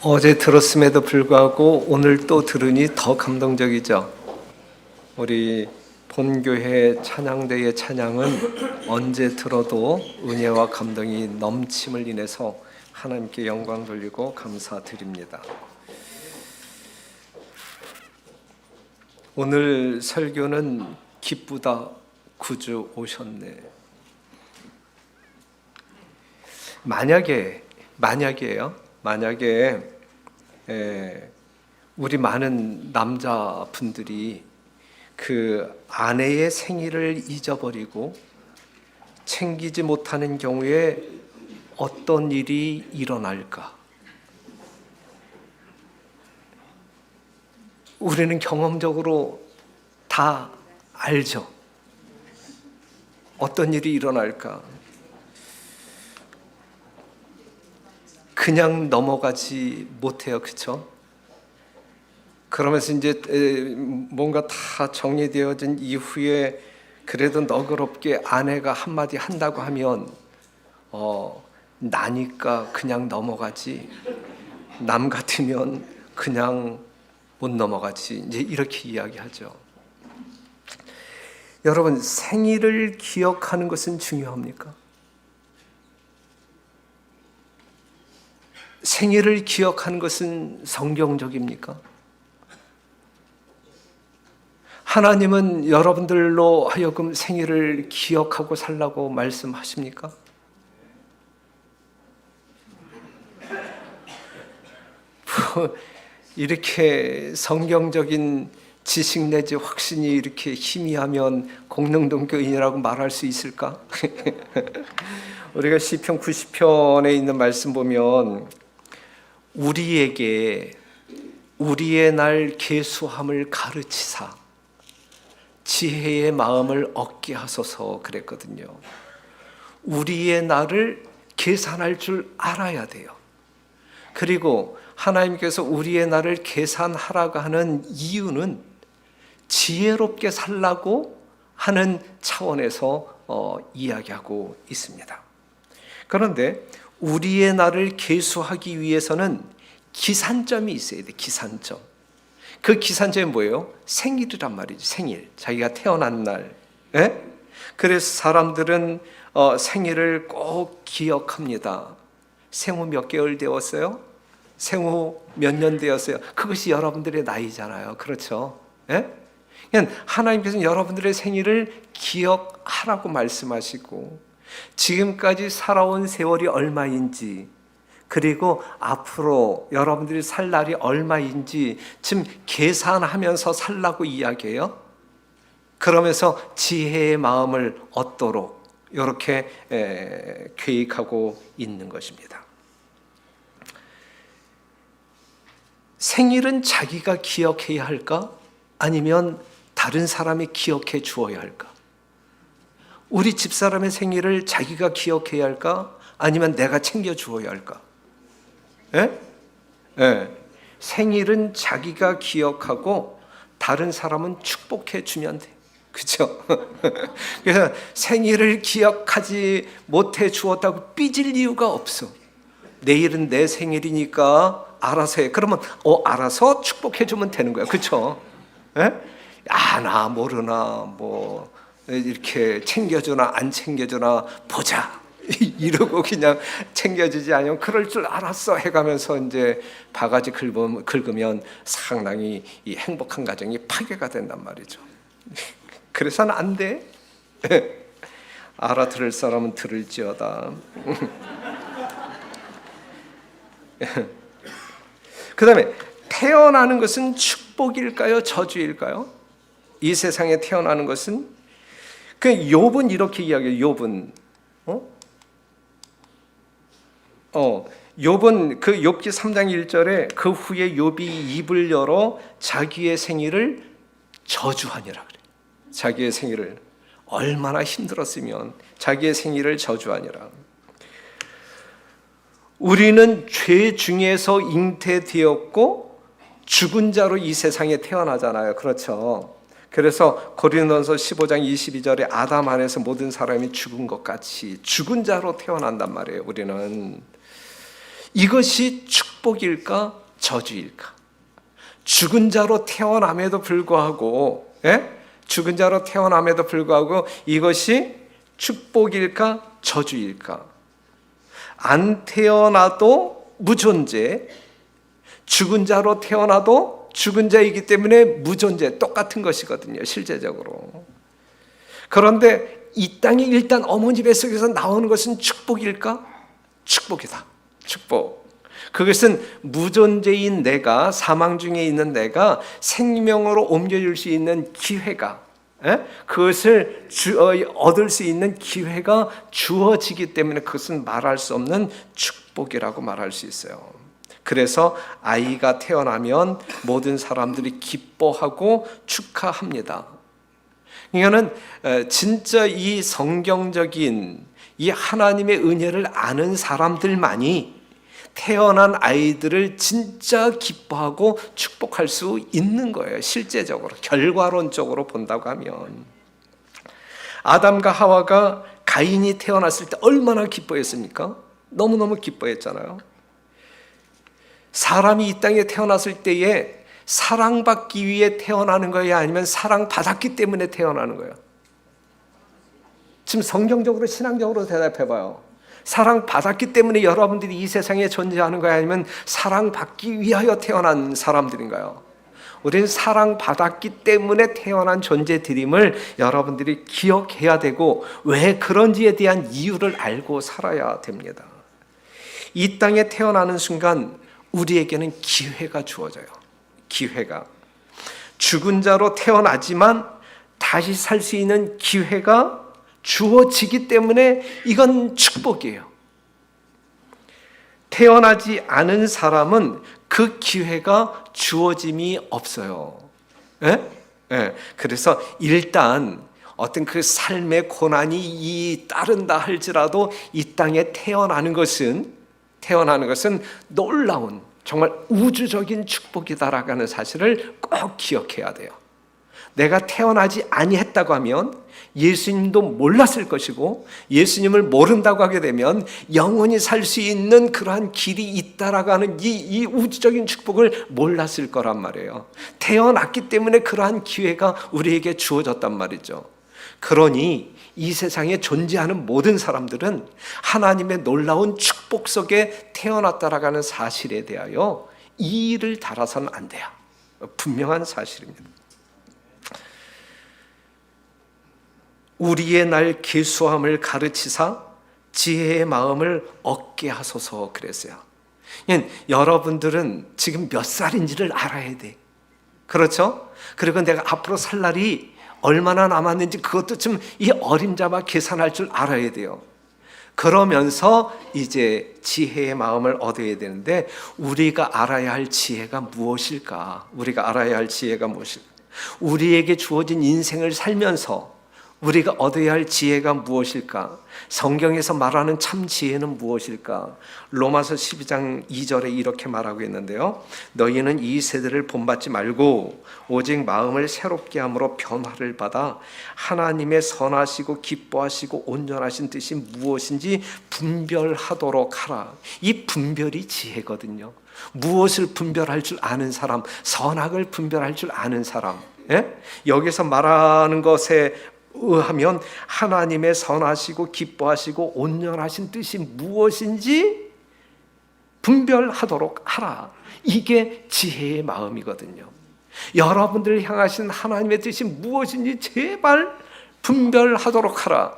어제 들었음에도 불구하고 오늘 또 들으니 더 감동적이죠. 우리 본교회 찬양대의 찬양은 언제 들어도 은혜와 감동이 넘침을 인해서 하나님께 영광 돌리고 감사드립니다. 오늘 설교는 기쁘다 구주 오셨네. 만약에 우리 많은 남자분들이 그 아내의 생일을 잊어버리고 챙기지 못하는 경우에 어떤 일이 일어날까? 우리는 경험적으로 다 알죠. 어떤 일이 일어날까? 그냥 넘어가지 못해요, 그렇죠? 그러면서 이제 뭔가 다 정리되어진 이후에 그래도 너그럽게 아내가 한마디 한다고 하면 나니까 그냥 넘어가지, 남 같으면 그냥 못 넘어가지, 이제 이렇게 이야기하죠. 여러분, 생일을 기억하는 것은 중요합니까? 생일을 기억하는 것은 성경적입니까? 하나님은 여러분들로 하여금 생일을 기억하고 살라고 말씀하십니까? 이렇게 성경적인 지식 내지 확신이 이렇게 희미하면 공릉동교인이라고 말할 수 있을까? 우리가 시편 90편에 있는 말씀 보면 우리에게 우리의 날 계수함을 가르치사 지혜의 마음을 얻게 하소서 그랬거든요. 우리의 날을 계산할 줄 알아야 돼요. 그리고 하나님께서 우리의 날을 계산하라고 하는 이유는 지혜롭게 살라고 하는 차원에서 이야기하고 있습니다. 그런데 우리의 날을 계수하기 위해서는 기산점이 있어야 돼. 기산점. 그 기산점이 뭐예요? 생일이란 말이지. 생일. 자기가 태어난 날. 예? 그래서 사람들은 생일을 꼭 기억합니다. 생후 몇 개월 되었어요? 생후 몇 년 되었어요? 그것이 여러분들의 나이잖아요. 그렇죠? 예? 하나님께서는 여러분들의 생일을 기억하라고 말씀하시고 지금까지 살아온 세월이 얼마인지 그리고 앞으로 여러분들이 살 날이 얼마인지 지금 계산하면서 살라고 이야기해요. 그러면서 지혜의 마음을 얻도록 이렇게 계획하고 있는 것입니다. 생일은 자기가 기억해야 할까? 아니면 다른 사람이 기억해 주어야 할까? 우리 집사람의 생일을 자기가 기억해야 할까? 아니면 내가 챙겨 주어야 할까? 예? 예. 생일은 자기가 기억하고 다른 사람은 축복해 주면 돼. 그렇죠? 그래서 생일을 기억하지 못해 주었다고 삐질 이유가 없어. 내일은 내 생일이니까 알아서 해. 그러면 알아서 축복해 주면 되는 거야. 그렇죠? 예? 나 모르나 뭐 이렇게 챙겨주나 안 챙겨주나 보자 이러고 그냥 챙겨주지 않으면 그럴 줄 알았어 해가면서 이제 바가지 긁으면 상당히 이 행복한 가정이 파괴가 된단 말이죠. 그래서는 안 돼. 알아들을 사람은 들을지어다. 그 다음에 태어나는 것은 축복일까요? 저주일까요? 이 세상에 태어나는 것은 그 욥은 이렇게 이야기해요. 욥은 욥은 그 욥기 3장 1절에 그 후에 욥이 입을 열어 자기의 생일을 저주하니라 그래. 자기의 생일을 얼마나 힘들었으면 자기의 생일을 저주하니라. 우리는 죄 중에서 잉태되었고 죽은 자로 이 세상에 태어나잖아요. 그렇죠? 그래서 고린도전서 15장 22절에 아담 안에서 모든 사람이 죽은 것 같이 죽은 자로 태어난단 말이에요. 우리는 이것이 축복일까 저주일까? 죽은 자로 태어남에도 불구하고, 죽은 자로 태어남에도 불구하고 이것이 축복일까 저주일까? 안 태어나도 무존재, 죽은 자로 태어나도 죽은 자이기 때문에 무존재, 똑같은 것이거든요, 실제적으로. 그런데 이 땅에 일단 어머니 뱃속에서 나오는 것은 축복일까? 축복이다. 축복. 그것은 무존재인 내가, 사망 중에 있는 내가 생명으로 옮겨줄 수 있는 기회가, 그것을 얻을 수 있는 기회가 주어지기 때문에 그것은 말할 수 없는 축복이라고 말할 수 있어요. 그래서 아이가 태어나면 모든 사람들이 기뻐하고 축하합니다. 그러니까는 진짜 이 성경적인 이 하나님의 은혜를 아는 사람들만이 태어난 아이들을 진짜 기뻐하고 축복할 수 있는 거예요. 실제적으로, 결과론적으로 본다고 하면. 아담과 하와가 가인이 태어났을 때 얼마나 기뻐했습니까? 너무너무 기뻐했잖아요. 사람이 이 땅에 태어났을 때에 사랑받기 위해 태어나는 거예요? 아니면 사랑받았기 때문에 태어나는 거예요? 지금 성경적으로, 신앙적으로 대답해봐요. 사랑받았기 때문에 여러분들이 이 세상에 존재하는 거예요? 아니면 사랑받기 위하여 태어난 사람들인가요? 우리는 사랑받았기 때문에 태어난 존재들임을 여러분들이 기억해야 되고, 왜 그런지에 대한 이유를 알고 살아야 됩니다. 이 땅에 태어나는 순간 우리에게는 기회가 주어져요. 기회가. 죽은 자로 태어나지만 다시 살 수 있는 기회가 주어지기 때문에 이건 축복이에요. 태어나지 않은 사람은 그 기회가 주어짐이 없어요. 그래서 일단 어떤 그 삶의 고난이 따른다 할지라도 이 땅에 태어나는 것은 놀라운, 정말 우주적인 축복이다라고 하는 사실을 꼭 기억해야 돼요. 내가 태어나지 아니했다고 하면 예수님도 몰랐을 것이고, 예수님을 모른다고 하게 되면 영원히 살 수 있는 그러한 길이 있다라고 하는 이 우주적인 축복을 몰랐을 거란 말이에요. 태어났기 때문에 그러한 기회가 우리에게 주어졌단 말이죠. 그러니 이 세상에 존재하는 모든 사람들은 하나님의 놀라운 축복 속에 태어났다라고 하는 사실에 대하여 이의를 달아서는 안 돼요. 분명한 사실입니다. 우리의 날 계수함을 가르치사 지혜의 마음을 얻게 하소서 그랬어요. 여러분들은 지금 몇 살인지를 알아야 돼. 그렇죠? 그리고 내가 앞으로 살 날이 얼마나 남았는지 그것도 좀 이 어림잡아 계산할 줄 알아야 돼요. 그러면서 이제 지혜의 마음을 얻어야 되는데, 우리가 알아야 할 지혜가 무엇일까? 우리가 알아야 할 지혜가 무엇일까? 우리에게 주어진 인생을 살면서 우리가 얻어야 할 지혜가 무엇일까? 성경에서 말하는 참 지혜는 무엇일까? 로마서 12장 2절에 이렇게 말하고 있는데요. 너희는 이 세대를 본받지 말고 오직 마음을 새롭게 함으로 변화를 받아 하나님의 선하시고 기뻐하시고 온전하신 뜻이 무엇인지 분별하도록 하라. 이 분별이 지혜거든요. 무엇을 분별할 줄 아는 사람, 선악을 분별할 줄 아는 사람. 여기서 말하는 것에 의하면 하나님의 선하시고 기뻐하시고 온전하신 뜻이 무엇인지 분별하도록 하라. 이게 지혜의 마음이거든요. 여러분들을 향하신 하나님의 뜻이 무엇인지 제발 분별하도록 하라.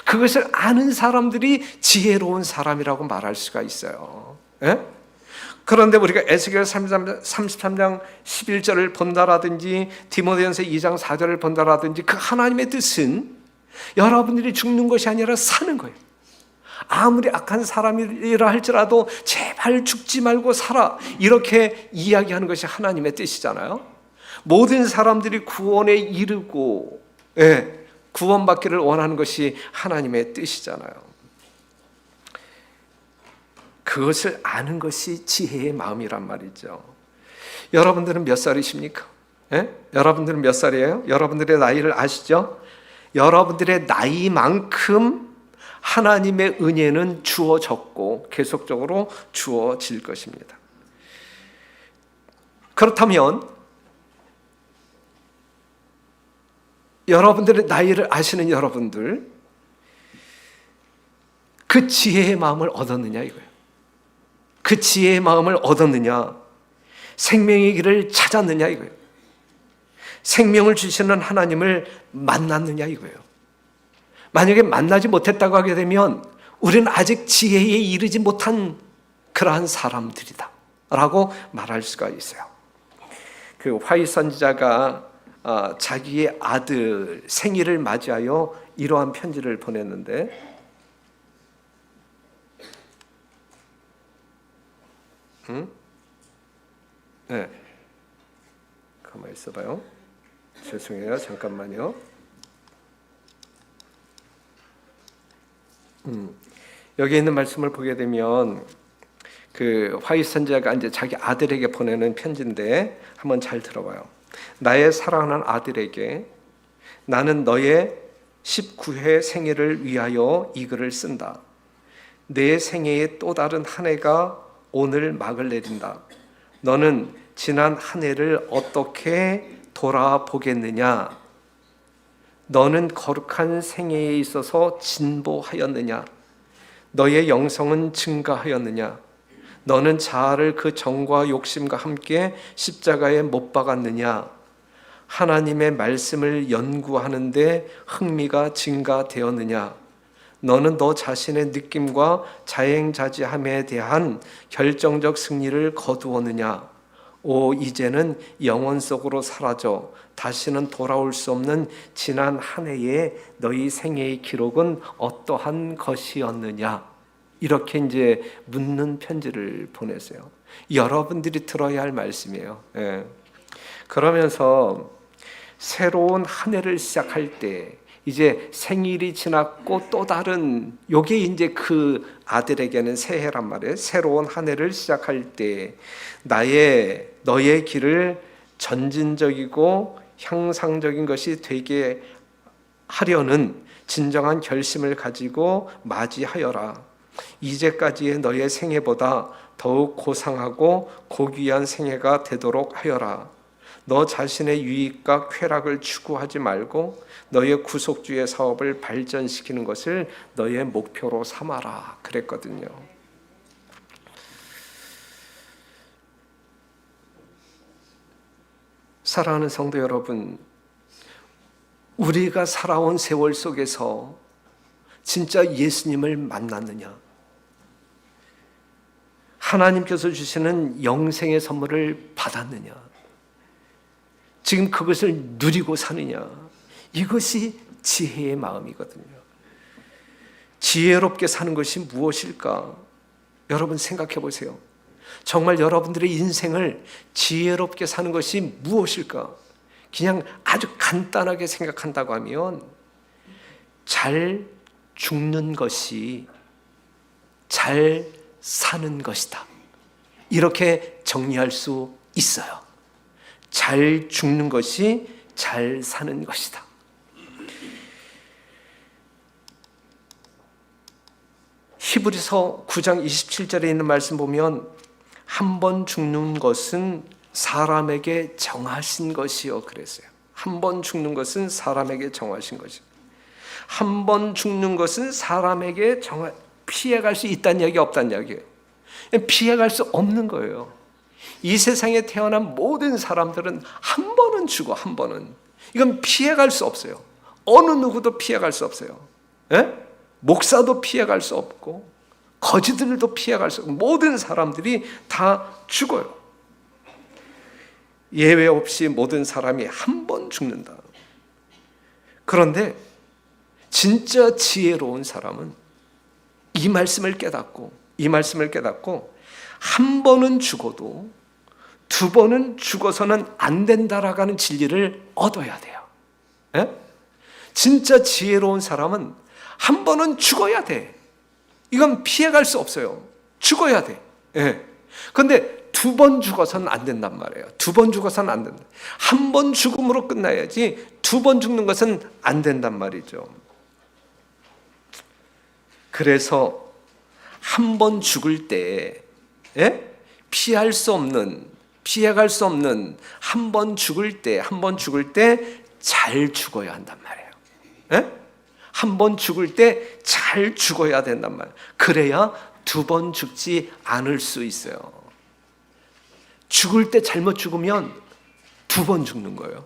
그것을 아는 사람들이 지혜로운 사람이라고 말할 수가 있어요. 그런데 우리가 에스겔 33장 11절을 본다라든지 디모데전서 2장 4절을 본다라든지 그 하나님의 뜻은 여러분들이 죽는 것이 아니라 사는 거예요. 아무리 악한 사람이라 할지라도 제발 죽지 말고 살아, 이렇게 이야기하는 것이 하나님의 뜻이잖아요. 모든 사람들이 구원에 이르고 구원받기를 원하는 것이 하나님의 뜻이잖아요. 그것을 아는 것이 지혜의 마음이란 말이죠. 여러분들은 몇 살이십니까? 여러분들은 몇 살이에요? 여러분들의 나이를 아시죠? 여러분들의 나이만큼 하나님의 은혜는 주어졌고 계속적으로 주어질 것입니다. 그렇다면 여러분들의 나이를 아시는 여러분들, 그 지혜의 마음을 얻었느냐 이거예요. 그 지혜의 마음을 얻었느냐, 생명의 길을 찾았느냐 이거예요. 생명을 주시는 하나님을 만났느냐 이거예요. 만약에 만나지 못했다고 하게 되면 우리는 아직 지혜에 이르지 못한 그러한 사람들이다 라고 말할 수가 있어요. 그 화이 선지자가 자기의 아들 생일을 맞이하여 이러한 편지를 보냈는데, 네, 가만히 있어봐요. 죄송해요. 잠깐만요. 여기 있는 말씀을 보게 되면 그 화이 선지자가 이제 자기 아들에게 보내는 편지인데 한번 잘 들어봐요. 나의 사랑하는 아들에게 나는 너의 19회 생일을 위하여 이 글을 쓴다. 내 생애의 또 다른 한 해가 오늘 막을 내린다. 너는 지난 한 해를 어떻게 돌아보겠느냐? 너는 거룩한 생애에 있어서 진보하였느냐? 너의 영성은 증가하였느냐? 너는 자아를 그 정과 욕심과 함께 십자가에 못 박았느냐? 하나님의 말씀을 연구하는데 흥미가 증가되었느냐? 너는 너 자신의 느낌과 자행자지함에 대한 결정적 승리를 거두었느냐? 오, 이제는 영원 속으로 사라져 다시는 돌아올 수 없는 지난 한 해의 너희 생애의 기록은 어떠한 것이었느냐? 이렇게 이제 묻는 편지를 보내세요. 여러분들이 들어야 할 말씀이에요. 예. 그러면서 새로운 한 해를 시작할 때 이제 생일이 지났고 또 다른, 요게 이제 그 아들에게는 새해란 말이에요. 새로운 한 해를 시작할 때 너의 길을 전진적이고 향상적인 것이 되게 하려는 진정한 결심을 가지고 맞이하여라. 이제까지의 너의 생애보다 더욱 고상하고 고귀한 생애가 되도록 하여라. 너 자신의 유익과 쾌락을 추구하지 말고 너의 구속주의 사업을 발전시키는 것을 너의 목표로 삼아라 그랬거든요. 사랑하는 성도 여러분, 우리가 살아온 세월 속에서 진짜 예수님을 만났느냐? 하나님께서 주시는 영생의 선물을 받았느냐? 지금 그것을 누리고 사느냐? 이것이 지혜의 마음이거든요. 지혜롭게 사는 것이 무엇일까? 여러분 생각해 보세요. 정말 여러분들의 인생을 지혜롭게 사는 것이 무엇일까? 그냥 아주 간단하게 생각한다고 하면 잘 죽는 것이 잘 사는 것이다. 이렇게 정리할 수 있어요. 잘 죽는 것이 잘 사는 것이다. 히브리서 9장 27절에 있는 말씀 보면 한 번 죽는 것은 사람에게 정하신 것이요 그랬어요. 한 번 죽는 것은 사람에게 정하신 것이요. 한 번 죽는 것은 사람에게 피해갈 수 있다는 얘기 없다는 얘기예요. 피해갈 수 없는 거예요. 이 세상에 태어난 모든 사람들은 한 번은 죽어. 한 번은. 이건 피해갈 수 없어요. 어느 누구도 피해갈 수 없어요. 예? 목사도 피해갈 수 없고 거지들도 피해갈 수 없고 모든 사람들이 다 죽어요. 예외 없이 모든 사람이 한 번 죽는다. 그런데 진짜 지혜로운 사람은 이 말씀을 깨닫고 한 번은 죽어도 두 번은 죽어서는 안 된다라고 하는 진리를 얻어야 돼요. 예? 진짜 지혜로운 사람은 한 번은 죽어야 돼. 이건 피해갈 수 없어요. 죽어야 돼. 예. 그런데 두 번 죽어서는 안 된단 말이에요. 두 번 죽어서는 안 된다. 한 번 죽음으로 끝나야지 두 번 죽는 것은 안 된단 말이죠. 그래서 한 번 죽을 때, 예? 피해갈 수 없는 한 번 죽을 때 잘 죽어야 한단 말이에요. 예? 한 번 죽을 때 잘 죽어야 된단 말이에요. 그래야 두 번 죽지 않을 수 있어요. 죽을 때 잘못 죽으면 두 번 죽는 거예요.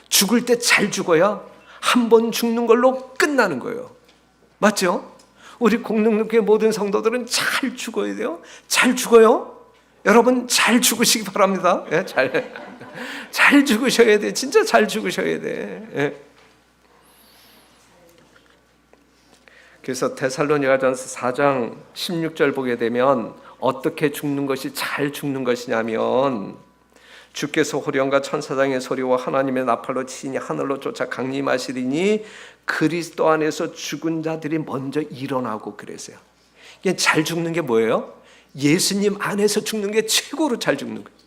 죽을 때 잘 죽어야 한 번 죽는 걸로 끝나는 거예요. 맞죠? 우리 공동교회 모든 성도들은 잘 죽어야 돼요. 잘 죽어요. 여러분 잘 죽으시기 바랍니다. 예, 잘 죽으셔야 돼. 진짜 잘 죽으셔야 돼. 예. 그래서 데살로니가전서 4장 16절 보게 되면 어떻게 죽는 것이 잘 죽는 것이냐면, 주께서 호령과 천사장의 소리와 하나님의 나팔로 치니 하늘로 쫓아 강림하시리니 그리스도 안에서 죽은 자들이 먼저 일어나고 그랬어요. 이게 잘 죽는 게 뭐예요? 예수님 안에서 죽는 게 최고로 잘 죽는 거예요.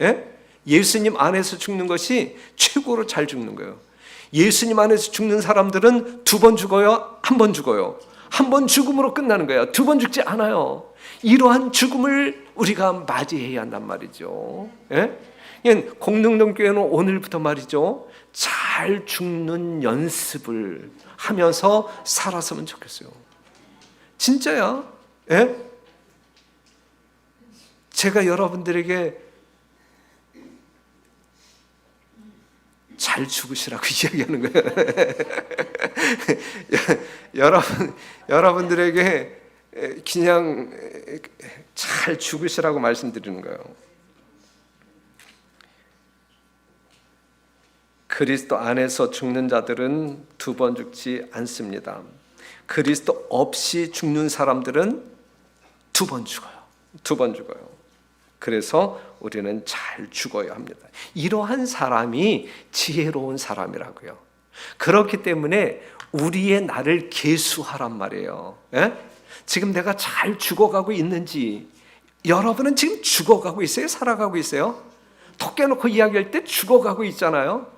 예? 예수님 안에서 죽는 것이 최고로 잘 죽는 거예요. 예수님 안에서 죽는 사람들은 두 번 죽어요? 한 번 죽어요? 한 번 죽음으로 끝나는 거예요. 두 번 죽지 않아요. 이러한 죽음을 우리가 맞이해야 한단 말이죠. 예? 공릉동교회는 오늘부터 말이죠, 잘 죽는 연습을 하면서 살았으면 좋겠어요. 진짜야. 예? 제가 여러분들에게 잘 죽으시라고 이야기하는 거예요. 여러분들에게 그냥 잘 죽으시라고 말씀드리는 거예요. 그리스도 안에서 죽는 자들은 두 번 죽지 않습니다. 그리스도 없이 죽는 사람들은 두 번 죽어요. 두 번 죽어요. 그래서 우리는 잘 죽어야 합니다. 이러한 사람이 지혜로운 사람이라고요. 그렇기 때문에 우리의 나를 계수하란 말이에요. 예? 지금 내가 잘 죽어가고 있는지, 여러분은 지금 죽어가고 있어요? 살아가고 있어요? 턱 깨놓고 이야기할 때 죽어가고 있잖아요.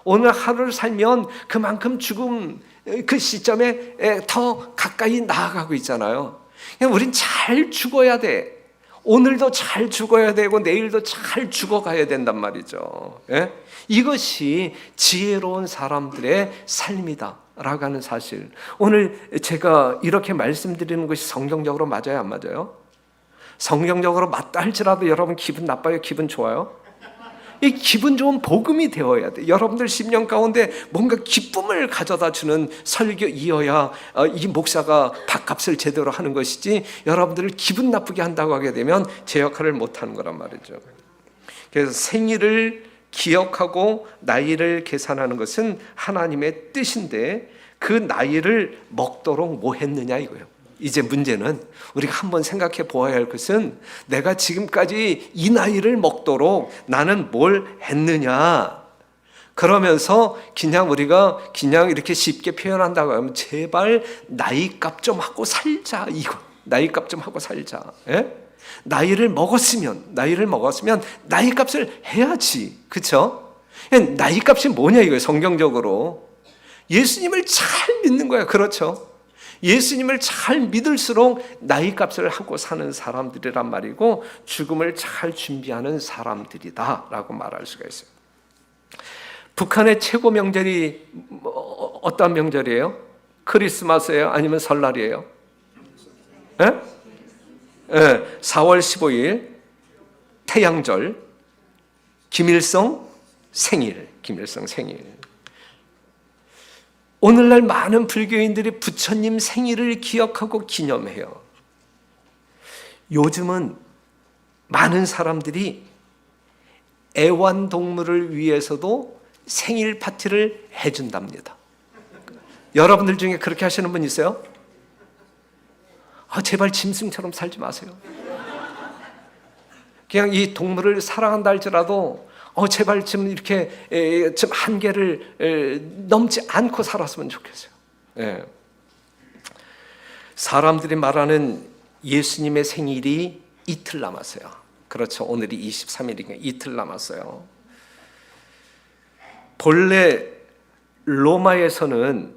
오늘 하루를 살면 그만큼 죽음 그 시점에 더 가까이 나아가고 있잖아요. 우린 잘 죽어야 돼. 오늘도 잘 죽어야 되고 내일도 잘 죽어가야 된단 말이죠. 예? 이것이 지혜로운 사람들의 삶이다 라고 하는 사실. 오늘 제가 이렇게 말씀드리는 것이 성경적으로 맞아요, 안 맞아요? 성경적으로 맞다 할지라도 여러분 기분 나빠요, 기분 좋아요? 이 기분 좋은 복음이 되어야 돼. 여러분들 심령 가운데 뭔가 기쁨을 가져다 주는 설교이어야 이 목사가 밥값을 제대로 하는 것이지, 여러분들을 기분 나쁘게 한다고 하게 되면 제 역할을 못하는 거란 말이죠. 그래서 생일을 기억하고 나이를 계산하는 것은 하나님의 뜻인데, 그 나이를 먹도록 뭐 했느냐 이거예요. 이제 문제는 우리가 한번 생각해 보아야 할 것은, 내가 지금까지 이 나이를 먹도록 나는 뭘 했느냐. 그러면서 그냥 우리가 그냥 이렇게 쉽게 표현한다고 하면, 제발 나이값 좀 하고 살자, 이거. 나이값 좀 하고 살자. 예? 나이를 먹었으면 나이값을 해야지. 그렇죠? 나이값이 뭐냐 이거예요. 성경적으로 예수님을 잘 믿는 거야. 그렇죠? 예수님을 잘 믿을수록 나이값을 하고 사는 사람들이란 말이고, 죽음을 잘 준비하는 사람들이다 라고 말할 수가 있어요. 북한의 최고 명절이 어떤 명절이에요? 크리스마스예요? 아니면 설날이에요? 예? 예, 4월 15일 태양절, 김일성 생일. 오늘날 많은 불교인들이 부처님 생일을 기억하고 기념해요. 요즘은 많은 사람들이 애완동물을 위해서도 생일 파티를 해준답니다. 여러분들 중에 그렇게 하시는 분 있어요? 제발 짐승처럼 살지 마세요. 그냥 이 동물을 사랑한다 할지라도 제발 좀 이렇게 좀 한계를 넘지 않고 살았으면 좋겠어요. 예. 사람들이 말하는 예수님의 생일이 이틀 남았어요. 그렇죠. 오늘이 23일이니까 이틀 남았어요. 본래 로마에서는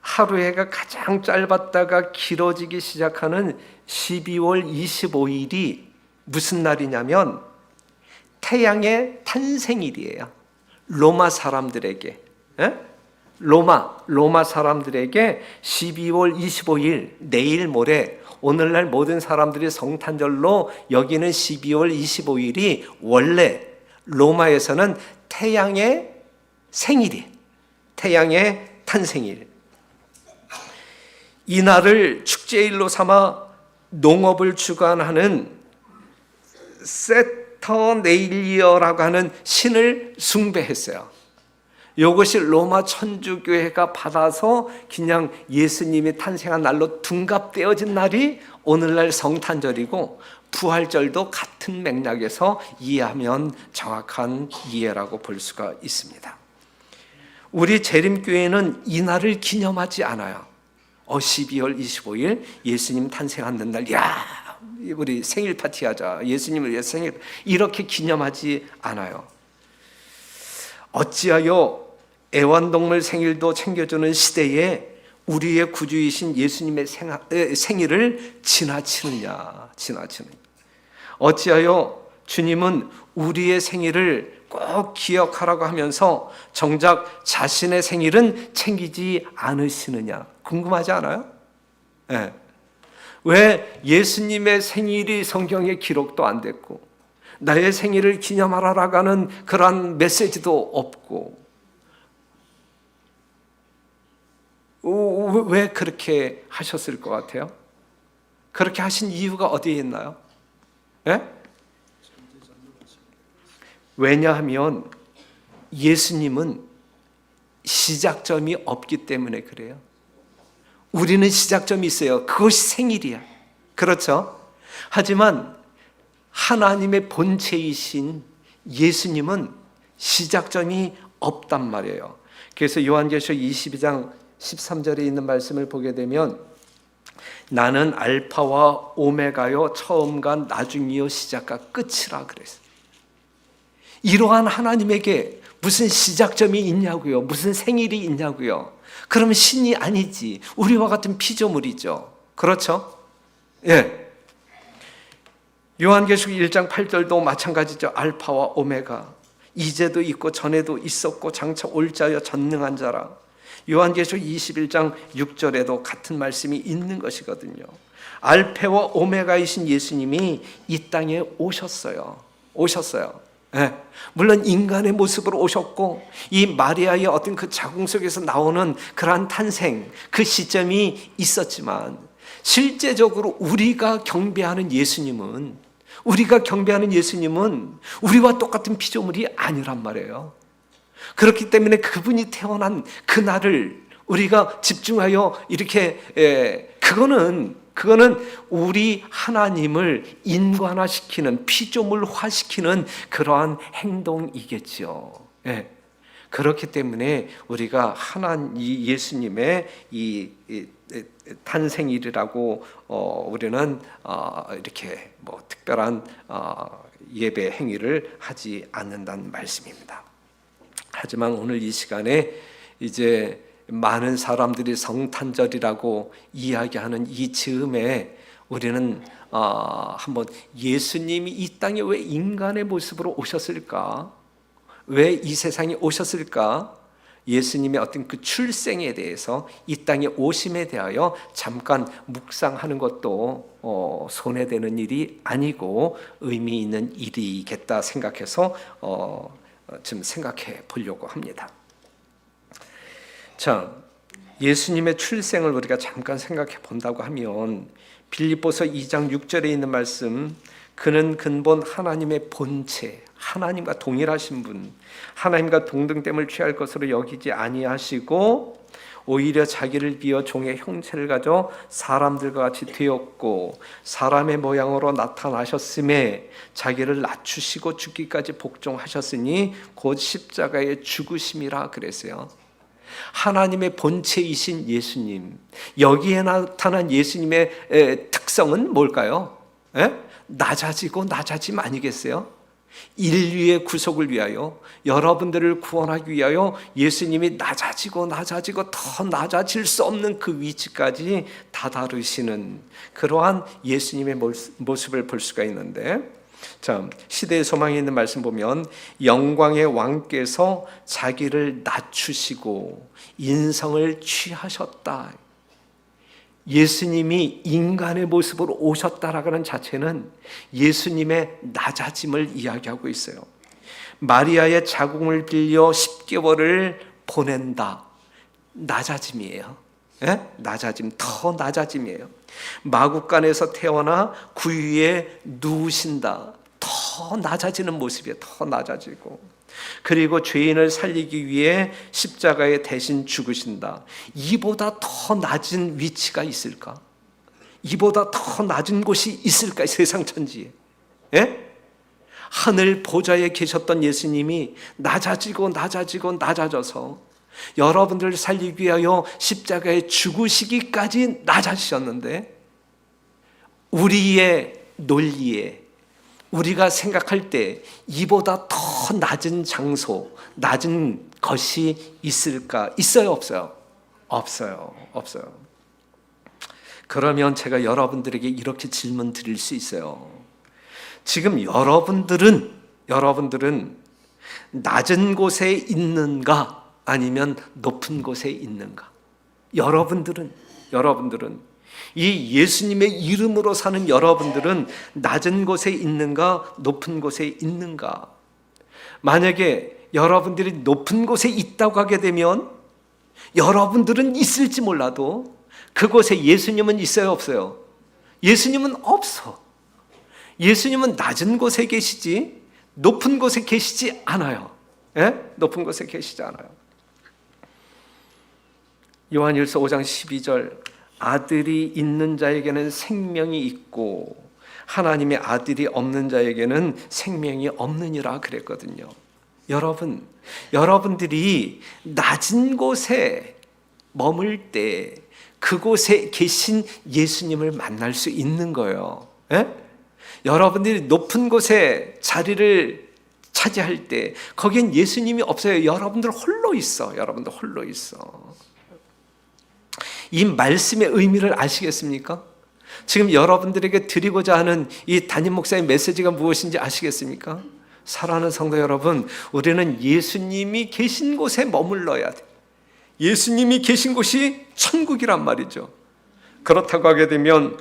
하루해가 가장 짧았다가 길어지기 시작하는 12월 25일이 무슨 날이냐면 태양의 탄생일이에요. 로마 사람들에게, 로마 사람들에게 12월 25일, 내일 모레, 오늘날 모든 사람들이 성탄절로 여기는 12월 25일이 원래 로마에서는 태양의 생일이에요. 태양의 탄생일. 이 날을 축제일로 삼아 농업을 주관하는 세터네일리어라고 하는 신을 숭배했어요. 이것이 로마 천주교회가 받아서 그냥 예수님이 탄생한 날로 둔갑되어진 날이 오늘날 성탄절이고, 부활절도 같은 맥락에서 이해하면 정확한 이해라고 볼 수가 있습니다. 우리 재림교회는 이 날을 기념하지 않아요. 12월 25일 예수님 탄생하는 날, 야, 우리 생일 파티하자, 예수님을 위해 생일, 이렇게 기념하지 않아요. 어찌하여 애완동물 생일도 챙겨주는 시대에 우리의 구주이신 예수님의 생일을 지나치느냐. 어찌하여 주님은 우리의 생일을 꼭 기억하라고 하면서 정작 자신의 생일은 챙기지 않으시느냐. 궁금하지 않아요? 네. 왜 예수님의 생일이 성경에 기록도 안 됐고, 나의 생일을 기념하라고 하는 그런 메시지도 없고, 왜 그렇게 하셨을 것 같아요? 그렇게 하신 이유가 어디에 있나요? 네? 왜냐하면 예수님은 시작점이 없기 때문에 그래요. 우리는 시작점이 있어요. 그것이 생일이야. 그렇죠? 하지만 하나님의 본체이신 예수님은 시작점이 없단 말이에요. 그래서 요한계시록 22장 13절에 있는 말씀을 보게 되면, 나는 알파와 오메가요, 처음과 나중이요, 시작과 끝이라 그랬어요. 이러한 하나님에게 무슨 시작점이 있냐고요? 무슨 생일이 있냐고요? 그러면 신이 아니지. 우리와 같은 피조물이죠. 그렇죠? 예. 요한계시록 1장 8절도 마찬가지죠. 알파와 오메가, 이제도 있고 전에도 있었고 장차 올 자여 전능한 자라. 요한계시록 21장 6절에도 같은 말씀이 있는 것이거든요. 알파와 오메가이신 예수님이 이 땅에 오셨어요. 네. 물론 인간의 모습으로 오셨고, 이 마리아의 어떤 그 자궁 속에서 나오는 그러한 탄생, 그 시점이 있었지만, 실제적으로 우리가 경배하는 예수님은 우리와 똑같은 피조물이 아니란 말이에요. 그렇기 때문에 그분이 태어난 그날을 우리가 집중하여 이렇게, 그거는 우리 하나님을 인간화시키는, 피조물화시키는 그러한 행동이겠죠. 예. 그렇기 때문에 우리가 이 예수님의 이 탄생일이라고 우리는 이렇게 뭐 특별한 예배 행위를 하지 않는다는 말씀입니다. 하지만 오늘 이 시간에 이제 많은 사람들이 성탄절이라고 이야기하는 이 즈음에 우리는 한번 예수님이 이 땅에 왜 인간의 모습으로 오셨을까? 왜 이 세상에 오셨을까? 예수님의 어떤 그 출생에 대해서, 이 땅에 오심에 대하여 잠깐 묵상하는 것도 손해되는 일이 아니고 의미 있는 일이겠다 생각해서 좀 생각해 보려고 합니다. 자, 예수님의 출생을 우리가 잠깐 생각해 본다고 하면 빌립보서 2장 6절에 있는 말씀, 그는 근본 하나님의 본체, 하나님과 동일하신 분, 하나님과 동등됨을 취할 것으로 여기지 아니하시고 오히려 자기를 비어 종의 형체를 가져 사람들과 같이 되었고 사람의 모양으로 나타나셨음에 자기를 낮추시고 죽기까지 복종하셨으니 곧 십자가의 죽으심이라 그랬어요. 하나님의 본체이신 예수님, 여기에 나타난 예수님의 특성은 뭘까요? 낮아지고 낮아짐 아니겠어요? 인류의 구속을 위하여, 여러분들을 구원하기 위하여 예수님이 낮아지고 더 낮아질 수 없는 그 위치까지 다다르시는 그러한 예수님의 모습을 볼 수가 있는데, 자, 시대의 소망에 있는 말씀 보면 영광의 왕께서 자기를 낮추시고 인성을 취하셨다. 예수님이 인간의 모습으로 오셨다라는 자체는 예수님의 낮아짐을 이야기하고 있어요. 마리아의 자궁을 빌려 10개월을 보낸다. 낮아짐이에요. 예? 낮아짐, 더 낮아짐이에요. 마구간에서 태어나 구유에 누우신다. 더 낮아지는 모습이에요. 더 낮아지고. 그리고 죄인을 살리기 위해 십자가에 대신 죽으신다. 이보다 더 낮은 위치가 있을까? 이보다 더 낮은 곳이 있을까? 세상 천지에. 예? 하늘 보좌에 계셨던 예수님이 낮아져서 여러분들을 살리기 위하여 십자가에 죽으시기까지 낮아지셨는데, 우리의 논리에, 우리가 생각할 때 이보다 더 낮은 장소, 낮은 것이 있을까? 있어요, 없어요? 없어요. 그러면 제가 여러분들에게 이렇게 질문 드릴 수 있어요. 지금 여러분들은 낮은 곳에 있는가? 아니면 높은 곳에 있는가? 여러분들은 이 예수님의 이름으로 사는 여러분들은 낮은 곳에 있는가? 높은 곳에 있는가? 만약에 여러분들이 높은 곳에 있다고 하게 되면 여러분들은 있을지 몰라도 그곳에 예수님은 있어요, 없어요? 예수님은 없어. 예수님은 낮은 곳에 계시지 높은 곳에 계시지 않아요. 예? 높은 곳에 계시지 않아요. 요한일서 5장 12절, 아들이 있는 자에게는 생명이 있고 하나님의 아들이 없는 자에게는 생명이 없느니라 그랬거든요. 여러분들이 낮은 곳에 머물 때 그곳에 계신 예수님을 만날 수 있는 거예요. 예? 여러분들이 높은 곳에 자리를 차지할 때 거기엔 예수님이 없어요. 여러분들 홀로 있어. 이 말씀의 의미를 아시겠습니까? 지금 여러분들에게 드리고자 하는 이 담임 목사의 메시지가 무엇인지 아시겠습니까? 사랑하는 성도 여러분, 우리는 예수님이 계신 곳에 머물러야 돼. 예수님이 계신 곳이 천국이란 말이죠. 그렇다고 하게 되면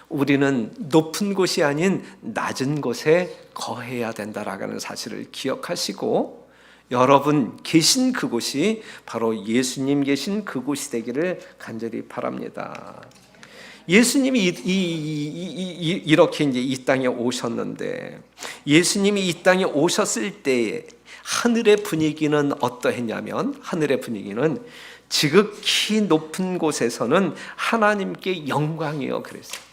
우리는 높은 곳이 아닌 낮은 곳에 거해야 된다라는 사실을 기억하시고, 여러분 계신 그곳이 바로 예수님 계신 그곳이 되기를 간절히 바랍니다. 예수님이 이렇게 이제 이 땅에 오셨는데, 예수님이 이 땅에 오셨을 때에 하늘의 분위기는 어떠했냐면, 하늘의 분위기는 지극히 높은 곳에서는 하나님께 영광이요 그랬어요.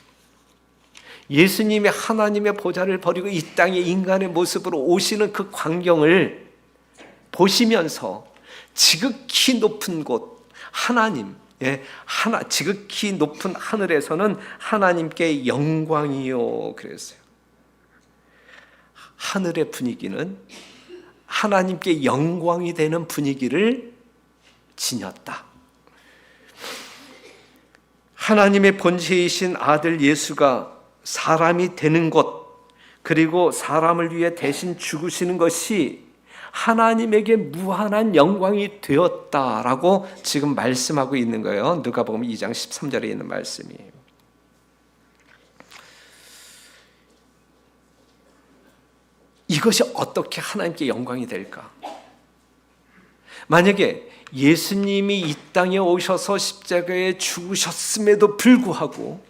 예수님이 하나님의 보좌를 버리고 이 땅에 인간의 모습으로 오시는 그 광경을 보시면서 지극히 높은 곳 하나님, 지극히 높은 하늘에서는 하나님께 영광이요 그랬어요. 하늘의 분위기는 하나님께 영광이 되는 분위기를 지녔다. 하나님의 본체이신 아들 예수가 사람이 되는 것, 그리고 사람을 위해 대신 죽으시는 것이 하나님에게 무한한 영광이 되었다라고 지금 말씀하고 있는 거예요. 누가복음 2장 13절에 있는 말씀이에요. 이것이 어떻게 하나님께 영광이 될까? 만약에 예수님이 이 땅에 오셔서 십자가에 죽으셨음에도 불구하고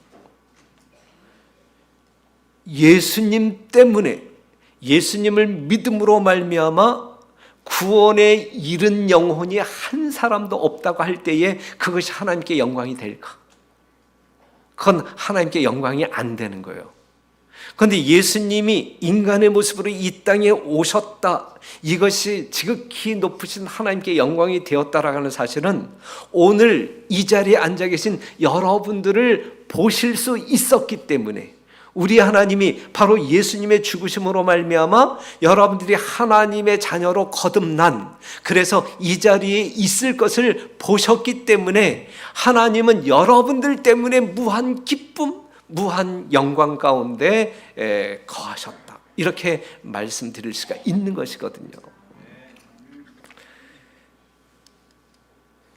예수님 때문에, 예수님을 믿음으로 말미암아 구원에 이른 영혼이 한 사람도 없다고 할 때에 그것이 하나님께 영광이 될까? 그건 하나님께 영광이 안 되는 거예요. 그런데 예수님이 인간의 모습으로 이 땅에 오셨다, 이것이 지극히 높으신 하나님께 영광이 되었다라는 사실은 오늘 이 자리에 앉아 계신 여러분들을 보실 수 있었기 때문에, 우리 하나님이 바로 예수님의 죽으심으로 말미암아 여러분들이 하나님의 자녀로 거듭난, 그래서 이 자리에 있을 것을 보셨기 때문에 하나님은 여러분들 때문에 무한 기쁨, 무한 영광 가운데 거하셨다, 이렇게 말씀드릴 수가 있는 것이거든요.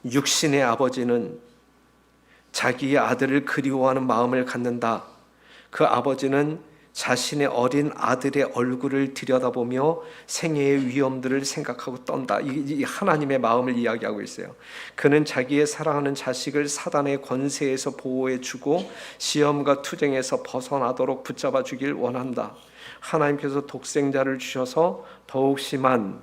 육신의 아버지는 자기의 아들을 그리워하는 마음을 갖는다. 그 아버지는 자신의 어린 아들의 얼굴을 들여다보며 생애의 위험들을 생각하고 떤다. 이 하나님의 마음을 이야기하고 있어요. 그는 자기의 사랑하는 자식을 사단의 권세에서 보호해 주고 시험과 투쟁에서 벗어나도록 붙잡아 주길 원한다. 하나님께서 독생자를 주셔서 더욱 심한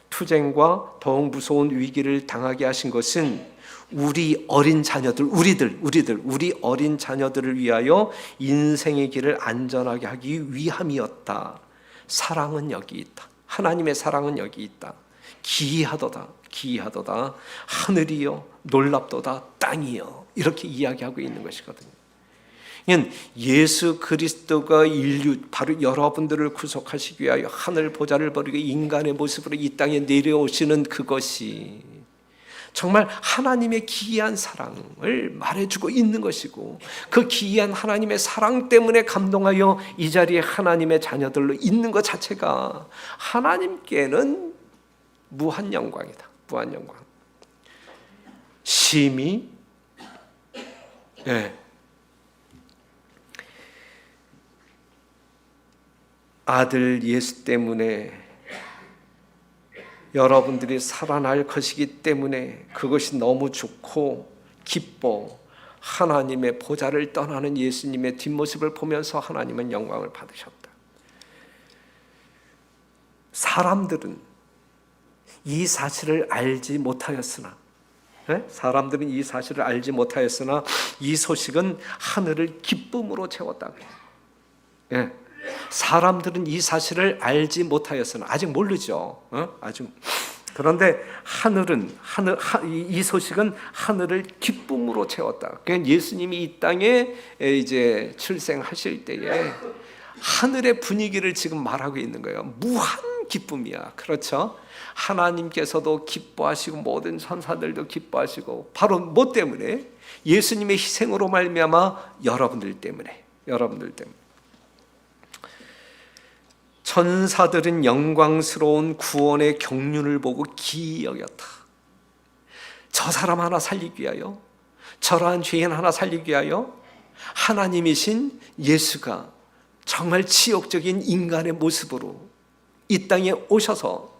투쟁과 더욱 무서운 위기를 당하게 하신 것은 우리 어린 자녀들, 우리 어린 자녀들을 위하여 인생의 길을 안전하게 하기 위함이었다. 사랑은 여기 있다. 하나님의 사랑은 여기 있다. 기이하도다. 하늘이요 놀랍도다. 땅이요. 이렇게 이야기하고 있는 것이거든요. 예수 그리스도가 인류, 바로 여러분들을 구속하시기 위하여 하늘 보좌를 버리고 인간의 모습으로 이 땅에 내려오시는 그것이 정말 하나님의 기이한 사랑을 말해주고 있는 것이고, 그 기이한 하나님의 사랑 때문에 감동하여 이 자리에 하나님의 자녀들로 있는 것 자체가 하나님께는 무한 영광이다. 무한 영광. 심히 아들 예수 때문에 여러분들이 살아날 것이기 때문에 그것이 너무 좋고 기뻐 하나님의 보좌를 떠나는 예수님의 뒷모습을 보면서 하나님은 영광을 받으셨다. 사람들은 이 사실을 알지 못하였으나 이 소식은 하늘을 기쁨으로 채웠다. 사람들은 이 사실을 알지 못하였으나, 아직 모르죠. 그런데 이 소식은 하늘을 기쁨으로 채웠다. 그러니까 예수님이 이 땅에 이제 출생하실 때에 하늘의 분위기를 지금 말하고 있는 거예요. 무한 기쁨이야. 그렇죠? 하나님께서도 기뻐하시고 모든 천사들도 기뻐하시고, 바로 뭐 때문에? 예수님의 희생으로 말미암아 여러분들 때문에. 천사들은 영광스러운 구원의 경륜을 보고 기이 여겼다. 저 사람 하나 살리기 위하여, 저러한 죄인 하나 살리기 위하여 하나님이신 예수가 정말 치욕적인 인간의 모습으로 이 땅에 오셔서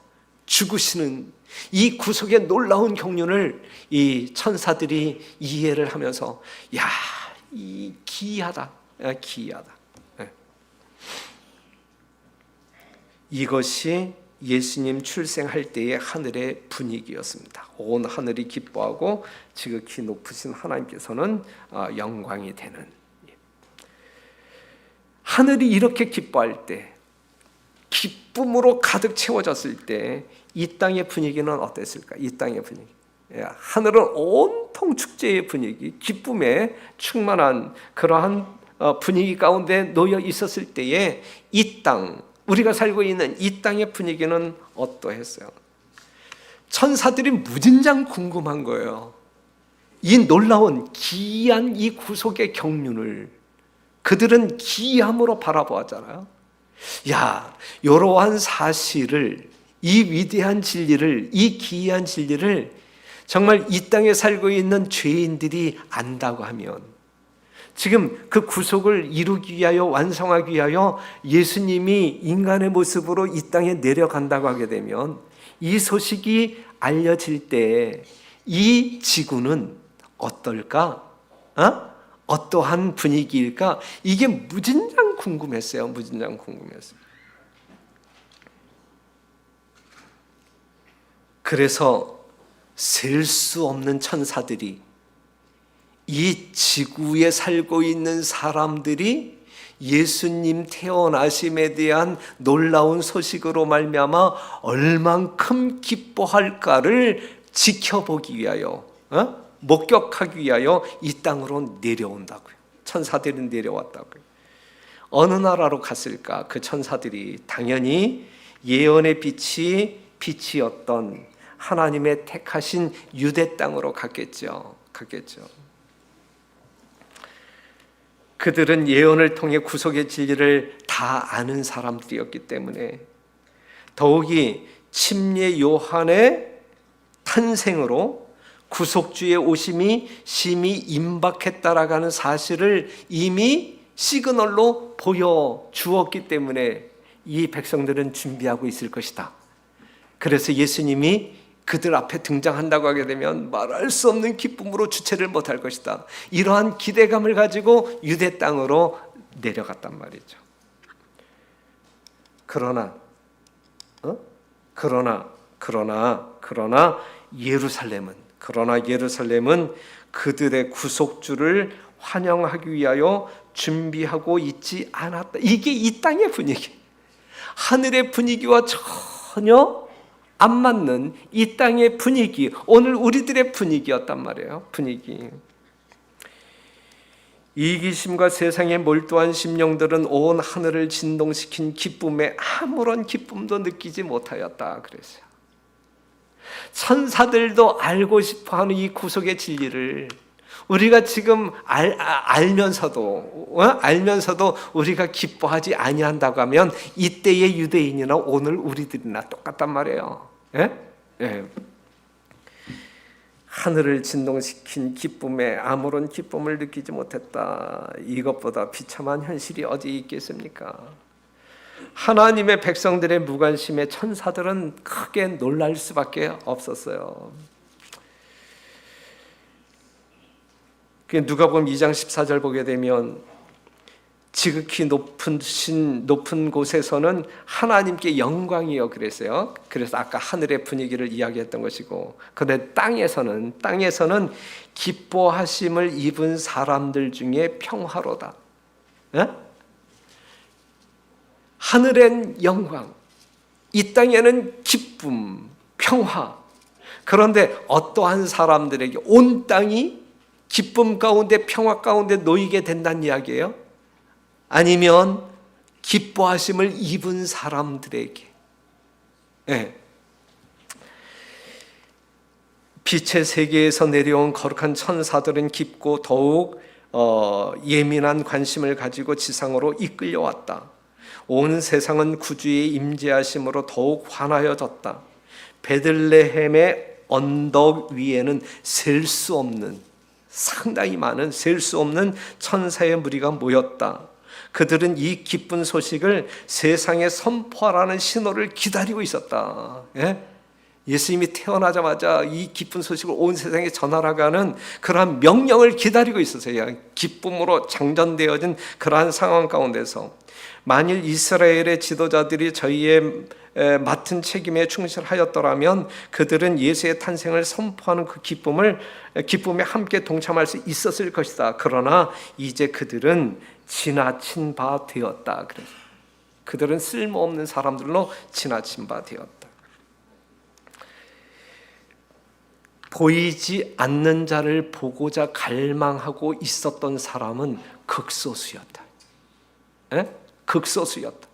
죽으시는 이 구속의 놀라운 경륜을 이 천사들이 이해를 하면서, 야, 이 기이하다. 이것이 예수님 출생할 때의 하늘의 분위기였습니다. 온 하늘이 기뻐하고 지극히 높으신 하나님께서는 영광이 되는, 하늘이 이렇게 기뻐할 때, 기쁨으로 가득 채워졌을 때 이 땅의 분위기는 어땠을까? 이 땅의 분위기, 하늘은 온통 축제의 분위기, 기쁨에 충만한 그러한 분위기 가운데 놓여 있었을 때에 이 땅, 우리가 살고 있는 이 땅의 분위기는 어떠했어요? 천사들이 무진장 궁금한 거예요. 이 놀라운 기이한 이 구속의 경륜을 그들은 기이함으로 바라보았잖아요. 야, 이러한 사실을, 이 위대한 진리를, 이 기이한 진리를 정말 이 땅에 살고 있는 죄인들이 안다고 하면, 지금 그 구속을 이루기 위하여, 완성하기 위하여 예수님이 인간의 모습으로 이 땅에 내려간다고 하게 되면, 이 소식이 알려질 때 이 지구는 어떨까? 어떠한 분위기일까? 이게 무진장 궁금했어요. 그래서 셀 수 없는 천사들이, 이 지구에 살고 있는 사람들이 예수님 태어나심에 대한 놀라운 소식으로 말미암아 얼만큼 기뻐할까를 지켜보기 위하여, 목격하기 위하여 이 땅으로 내려온다고요. 천사들은 내려왔다고요. 어느 나라로 갔을까? 그 천사들이 당연히 예언의 빛이었던 하나님의 택하신 유대 땅으로 갔겠죠. 그들은 예언을 통해 구속의 진리를 다 아는 사람들이었기 때문에 더욱이 침례 요한의 탄생으로 구속주의 오심이 심히 임박했다라고 하는 사실을 이미 시그널로 보여주었기 때문에 이 백성들은 준비하고 있을 것이다. 그래서 예수님이 그들 앞에 등장한다고 하게 되면 말할 수 없는 기쁨으로 주체를 못할 것이다. 이러한 기대감을 가지고 유대 땅으로 내려갔단 말이죠. 그러나 예루살렘은 그들의 구속주를 환영하기 위하여 준비하고 있지 않았다. 이게 이 땅의 분위기, 하늘의 분위기와 전혀 안 맞는 이 땅의 분위기, 오늘 우리들의 분위기였단 말이에요. 분위기. 이기심과 세상에 몰두한 심령들은 온 하늘을 진동시킨 기쁨에 아무런 기쁨도 느끼지 못하였다 그랬어요. 천사들도 알고 싶어하는 이 구속의 진리를 우리가 지금 알면서도 우리가 기뻐하지 아니한다고 하면 이때의 유대인이나 오늘 우리들이나 똑같단 말이에요. 예? 하늘을 진동시킨 기쁨에 아무런 기쁨을 느끼지 못했다. 이것보다 비참한 현실이 어디 있겠습니까? 하나님의 백성들의 무관심에 천사들은 크게 놀랄 수밖에 없었어요. 누가복음 2장 14절 보게 되면 지극히 높은 곳에서는 하나님께 영광이요 그랬어요. 그래서 아까 하늘의 분위기를 이야기했던 것이고, 그런데 땅에서는 기뻐하심을 입은 사람들 중에 평화로다. 하늘엔 영광, 이 땅에는 기쁨, 평화. 그런데 어떠한 사람들에게 온 땅이 기쁨 가운데 평화 가운데 놓이게 된다는 이야기예요? 아니면 기뻐하심을 입은 사람들에게. 빛의 세계에서 내려온 거룩한 천사들은 깊고 더욱 예민한 관심을 가지고 지상으로 이끌려왔다. 온 세상은 구주의 임재하심으로 더욱 환하여졌다. 베들레헴의 언덕 위에는 상당히 많은 셀 수 없는 천사의 무리가 모였다. 그들은 이 기쁜 소식을 세상에 선포하라는 신호를 기다리고 있었다. 예수님이 태어나자마자 이 기쁜 소식을 온 세상에 전하라고 하는 그러한 명령을 기다리고 있었어요. 기쁨으로 장전되어진 그러한 상황 가운데서 만일 이스라엘의 지도자들이 저희의 맡은 책임에 충실하였더라면 그들은 예수의 탄생을 선포하는 그 기쁨에 함께 동참할 수 있었을 것이다. 그러나 이제 그들은 지나친 바 되었다. 그래서 그들은 쓸모없는 사람들로 지나친 바 되었다. 보이지 않는 자를 보고자 갈망하고 있었던 사람은 극소수였다. 극소수였다.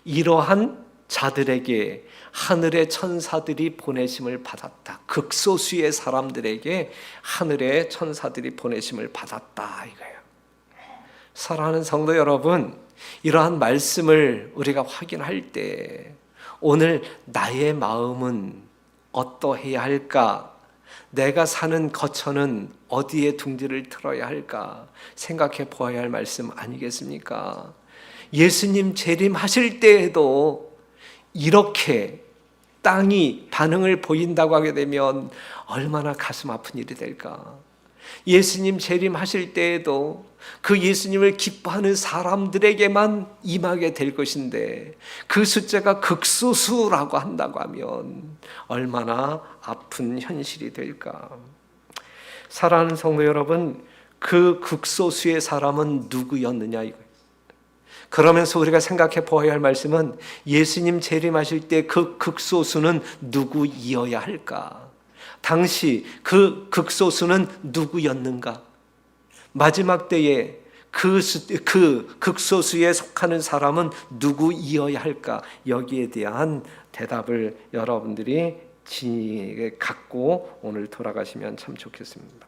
이러한 자들에게 하늘의 천사들이 보내심을 받았다. 극소수의 사람들에게 하늘의 천사들이 보내심을 받았다 이거예요. 사랑하는 성도 여러분, 이러한 말씀을 우리가 확인할 때 오늘 나의 마음은 어떠해야 할까? 내가 사는 거처는 어디에 둥지를 틀어야 할까? 생각해 보아야 할 말씀 아니겠습니까? 예수님 재림하실 때에도 이렇게 땅이 반응을 보인다고 하게 되면 얼마나 가슴 아픈 일이 될까? 예수님 재림하실 때에도 그 예수님을 기뻐하는 사람들에게만 임하게 될 것인데 그 숫자가 극소수라고 한다고 하면 얼마나 아픈 현실이 될까? 사랑하는 성도 여러분, 그 극소수의 사람은 누구였느냐 이거예요. 그러면서 우리가 생각해 보아야 할 말씀은 예수님 재림하실 때 그 극소수는 누구이어야 할까? 당시 그 극소수는 누구였는가? 마지막 때에 그 극소수에 속하는 사람은 누구이어야 할까? 여기에 대한 대답을 여러분들이 갖고 오늘 돌아가시면 참 좋겠습니다.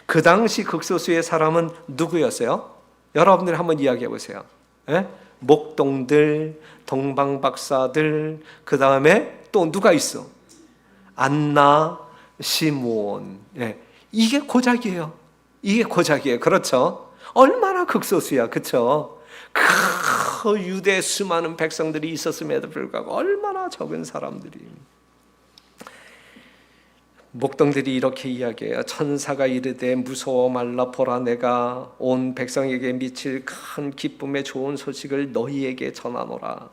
그 당시 극소수의 사람은 누구였어요? 여러분들이 한번 이야기해 보세요. 예? 목동들, 동방박사들, 그 다음에 또 누가 있어? 안나, 시므온. 예. 이게 고작이에요. 이게 고작이에요. 그렇죠? 얼마나 극소수야. 그렇죠? 그 유대 수많은 백성들이 있었음에도 불구하고 얼마나 적은 사람들이. 목동들이 이렇게 이야기해요. 천사가 이르되 무서워 말라. 보라, 내가 온 백성에게 미칠 큰 기쁨의 좋은 소식을 너희에게 전하노라.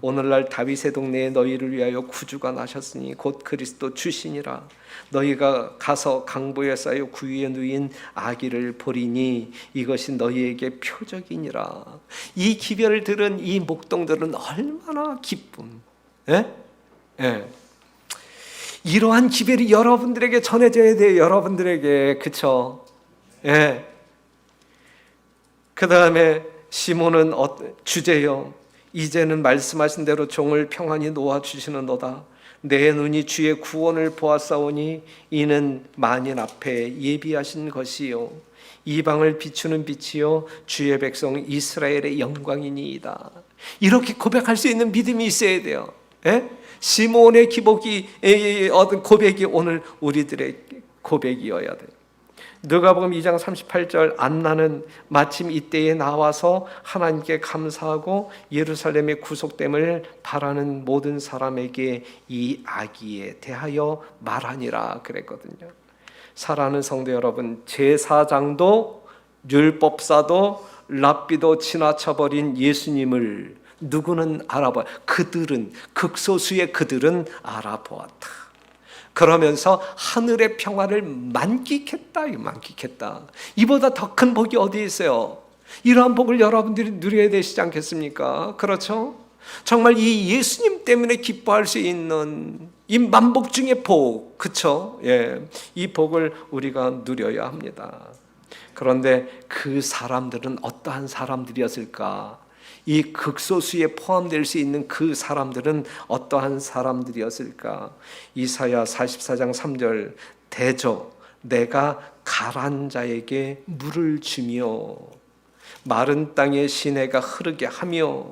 오늘날 다윗의 동네에 너희를 위하여 구주가 나셨으니 곧 그리스도 주시니라. 너희가 가서 강보에 쌓여 구유에 누인 아기를 보리니 이것이 너희에게 표적이니라. 이 기별을 들은 이 목동들은 얼마나 기쁨. 예? 예. 이러한 기별이 여러분들에게 전해져야 돼요. 여러분들에게. 그쵸? 예. 그 다음에 시몬은 주제요. 이제는 말씀하신 대로 종을 평안히 놓아주시는도다. 내 눈이 주의 구원을 보았사오니 이는 만인 앞에 예비하신 것이요 이방을 비추는 빛이요 주의 백성 이스라엘의 영광이니이다. 이렇게 고백할 수 있는 믿음이 있어야 돼요. 예? 시몬의 얻은 고백이 오늘 우리들의 고백이어야 돼요. 누가복음 2장 38절 안나는 마침 이때에 나와서 하나님께 감사하고 예루살렘의 구속됨을 바라는 모든 사람에게 이 아기에 대하여 말하니라 그랬거든요. 사랑하는 성도 여러분, 제사장도 율법사도 랍비도 지나쳐버린 예수님을 누구는 알아봐. 극소수의 그들은 알아보았다. 그러면서 하늘의 평화를 만끽했다. 이보다 더 큰 복이 어디 있어요? 이러한 복을 여러분들이 누려야 되시지 않겠습니까? 그렇죠? 정말 이 예수님 때문에 기뻐할 수 있는 이 만복 중의 복, 그렇죠? 예, 이 복을 우리가 누려야 합니다. 그런데 그 사람들은 어떠한 사람들이었을까? 이 극소수에 포함될 수 있는 그 사람들은 어떠한 사람들이었을까? 이사야 44장 3절 대저 내가 가란 자에게 물을 주며 마른 땅에 시내가 흐르게 하며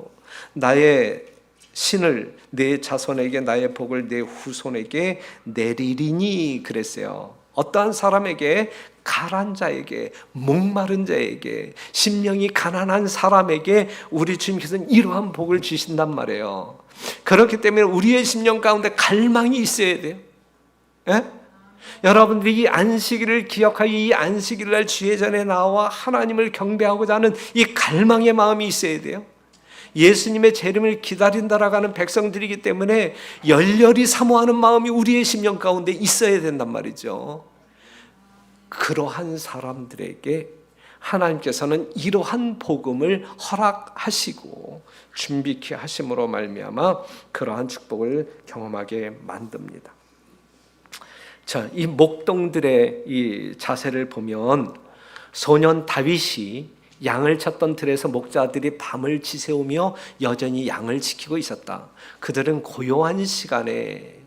나의 신을 내 자손에게 나의 복을 내 후손에게 내리리니 그랬어요. 어떠한 사람에게? 가란 자에게, 목마른 자에게, 심령이 가난한 사람에게 우리 주님께서는 이러한 복을 주신단 말이에요. 그렇기 때문에 우리의 심령 가운데 갈망이 있어야 돼요. 예? 여러분들이 이 안식일을 기억하여 이 안식일 날 주의 전에 나와 하나님을 경배하고자 하는 이 갈망의 마음이 있어야 돼요. 예수님의 재림을 기다린다라고 하는 백성들이기 때문에 열렬히 사모하는 마음이 우리의 심령 가운데 있어야 된단 말이죠. 그러한 사람들에게 하나님께서는 이러한 복음을 허락하시고 준비케 하심으로 말미암아 그러한 축복을 경험하게 만듭니다. 자, 이 목동들의 이 자세를 보면 소년 다윗이 양을 쳤던 들에서 목자들이 밤을 지새우며 여전히 양을 지키고 있었다. 그들은 고요한 시간에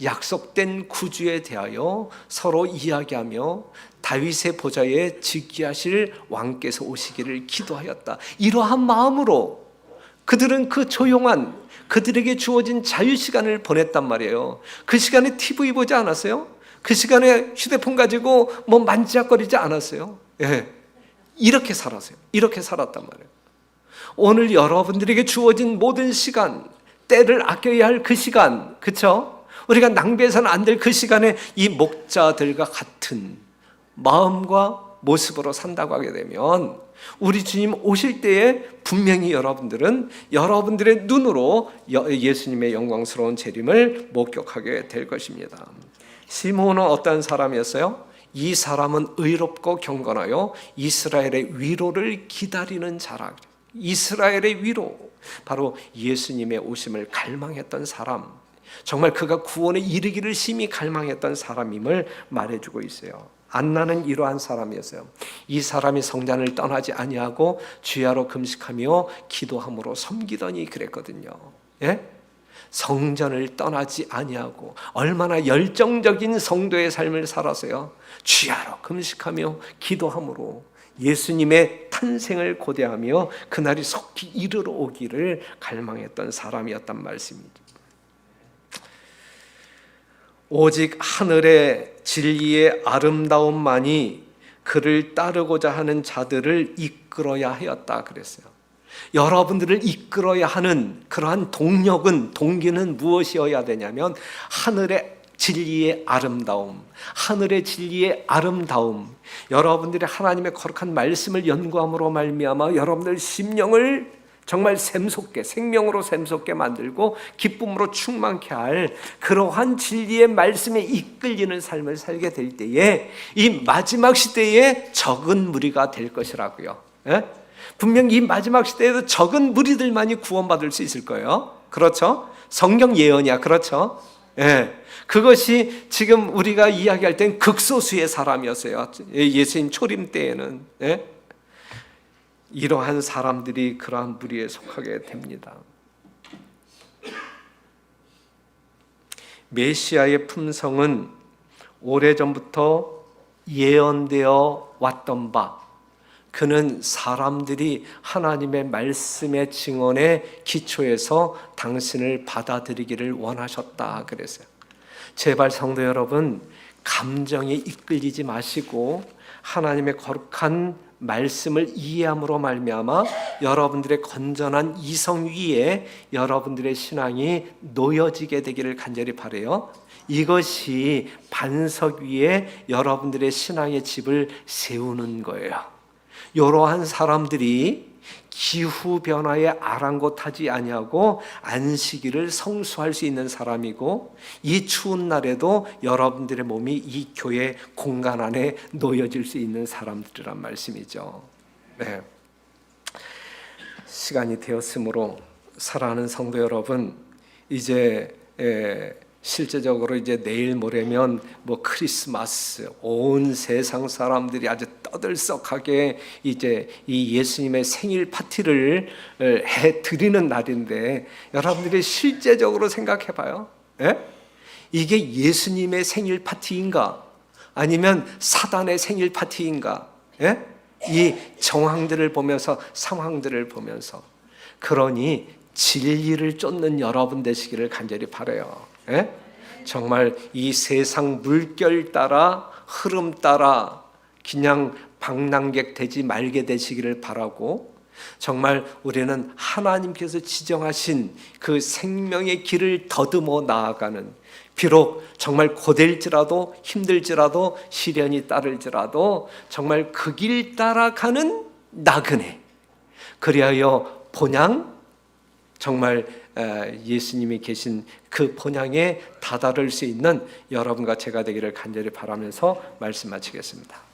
약속된 구주에 대하여 서로 이야기하며 다윗의 보좌에 즉위하실 왕께서 오시기를 기도하였다. 이러한 마음으로 그들은 그 조용한 그들에게 주어진 자유시간을 보냈단 말이에요. 그 시간에 TV 보지 않았어요? 그 시간에 휴대폰 가지고 뭐 만지작거리지 않았어요? 예. 이렇게 살았어요. 이렇게 살았단 말이에요. 오늘 여러분들에게 주어진 모든 시간, 때를 아껴야 할 그 시간, 그렇죠? 우리가 낭비해서는 안 될 그 시간에 이 목자들과 같은 마음과 모습으로 산다고 하게 되면 우리 주님 오실 때에 분명히 여러분들은 여러분들의 눈으로 예수님의 영광스러운 재림을 목격하게 될 것입니다. 시몬은 어떤 사람이었어요? 이 사람은 의롭고 경건하여 이스라엘의 위로를 기다리는 자라. 이스라엘의 위로, 바로 예수님의 오심을 갈망했던 사람, 정말 그가 구원에 이르기를 심히 갈망했던 사람임을 말해주고 있어요. 안나는 이러한 사람이었어요. 이 사람이 성전을 떠나지 아니하고 주야로 금식하며 기도함으로 섬기더니 그랬거든요. 예? 성전을 떠나지 아니하고 얼마나 열정적인 성도의 삶을 살아서요. 주야로 금식하며 기도함으로 예수님의 탄생을 고대하며 그날이 속히 이르러 오기를 갈망했던 사람이었단 말씀입니다. 오직 하늘의 진리의 아름다움만이 그를 따르고자 하는 자들을 이끌어야 하였다 그랬어요. 여러분들을 이끌어야 하는 그러한 동기는 무엇이어야 되냐면 하늘의 진리의 아름다움, 하늘의 진리의 아름다움. 여러분들이 하나님의 거룩한 말씀을 연구함으로 말미암아 여러분들 심령을 정말 샘솟게, 생명으로 샘솟게 만들고 기쁨으로 충만케 할 그러한 진리의 말씀에 이끌리는 삶을 살게 될 때에 이 마지막 시대에 적은 무리가 될 것이라고요. 예? 분명히 이 마지막 시대에도 적은 무리들만이 구원받을 수 있을 거예요. 그렇죠? 성경 예언이야. 그렇죠? 예. 그것이 지금 우리가 이야기할 땐 극소수의 사람이었어요. 예수님 초림 때에는. 예? 이러한 사람들이 그러한 무리에 속하게 됩니다. 메시아의 품성은 오래전부터 예언되어 왔던 바, 그는 사람들이 하나님의 말씀의 증언에 기초해서 당신을 받아들이기를 원하셨다 그랬어요. 제발 성도 여러분, 감정에 이끌리지 마시고 하나님의 거룩한 말씀을 이해함으로 말미암아 여러분들의 건전한 이성 위에 여러분들의 신앙이 놓여지게 되기를 간절히 바라요. 이것이 반석 위에 여러분들의 신앙의 집을 세우는 거예요. 이러한 사람들이 기후 변화에 아랑곳하지 아니하고 안식일을 성수할 수 있는 사람이고, 이 추운 날에도 여러분들의 몸이 이 교회 공간 안에 놓여질 수 있는 사람들이란 말씀이죠. 네. 시간이 되었으므로 사랑하는 성도 여러분, 이제 실제적으로 이제 내일 모레면 뭐 크리스마스, 온 세상 사람들이 아주 떠들썩하게 이제 이 예수님의 생일 파티를 해 드리는 날인데, 여러분들이 실제적으로 생각해 봐요. 예? 이게 예수님의 생일 파티인가? 아니면 사단의 생일 파티인가? 예? 이 정황들을 보면서, 상황들을 보면서. 그러니 진리를 쫓는 여러분 되시기를 간절히 바라요. 예? 정말 이 세상 물결 따라, 흐름 따라 그냥 방랑객 되지 말게 되시기를 바라고, 정말 우리는 하나님께서 지정하신 그 생명의 길을 더듬어 나아가는, 비록 정말 고될지라도 힘들지라도 시련이 따를지라도 정말 그 길 따라가는 나그네, 그리하여 본향, 정말 예수님이 계신 그 본향에 다다를 수 있는 여러분과 제가 되기를 간절히 바라면서 말씀 마치겠습니다.